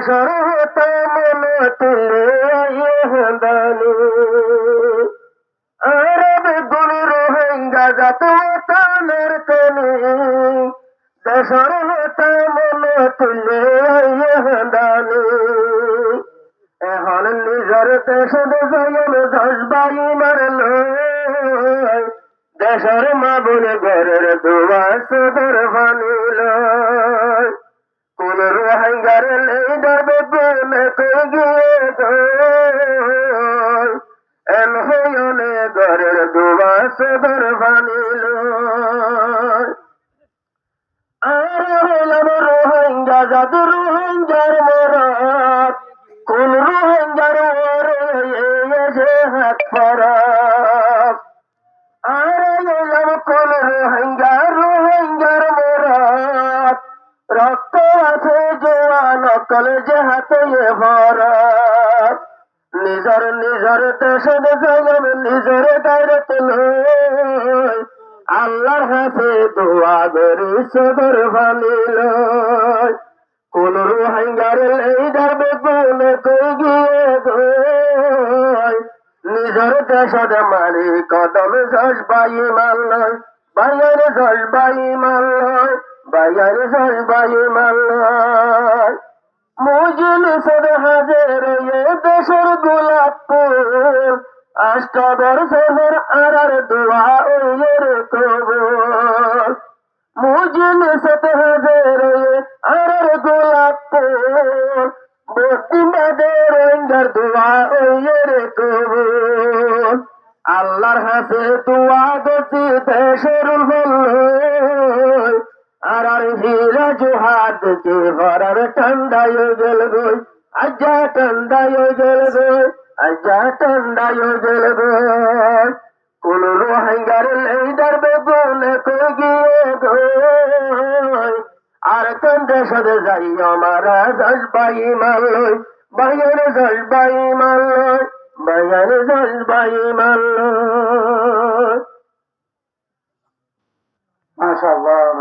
দেশর হতে মনে তুলে দানি আরব গুলি রোহিঙ্গা জাত তানের কনি দেশর হতে মনে তুলে দানি এখন নিজের দেশে জয়ন জজবাই মারল দেশের মা বলে ঘরের দুয়া সদর ভানিল কোন রোহিঙ্গার লেডার বেগুনে গিয়ে এন হয়নে ঘরের দুয়া সদর ভানিল আর হইলাম রোহিঙ্গা জাদু রোহিঙ্গার মরাত কোন রোহিঙ্গার ওরে যে হাত ফরাক আর হইলাম কোন রোহিঙ্গার মরাত রক্ত আছে জোয়ান অকল যে হাতে ভরাত নিজর দেশে জয়ম নিজের গায়রত লই আল্লাহর হাতে দোয়া গরি সদর ভানিল কোন রোহিঙ্গার লেডার বেগুনে গিয়ে নিজের দেশে মারি কদম জজবাই মানলয় বাইরে জজবাই মানলয় বাইরে জজবাই মানলয় মুজিল সদ হাজের দেশের গোলাপ ফুল আষ্টদর শহর আর দোয়া ওয়ের কবুল মুজিল সদ হাজের আর গোলাপ ফুল বদিনাদের রোহিঙ্গার দোয়া ওয়ের কবুল আল্লাহর হাতে দোয়া গতি দেশের হল আর হীরা জোহাদ যে ভরার ঠান্ডায় গেল গই আজ্জা ঠান্ডায় গেল গই আজ্জা ঠান্ডায় গেল গই কোন রোহিঙ্গার লেডার বেগুনে গিয়ে গই আর কোন দেশে যাই আমারা জজবাই মানলই বাইরে জজবাই মানলই বাইরে জজবাই মানলই মাশাআল্লাহ।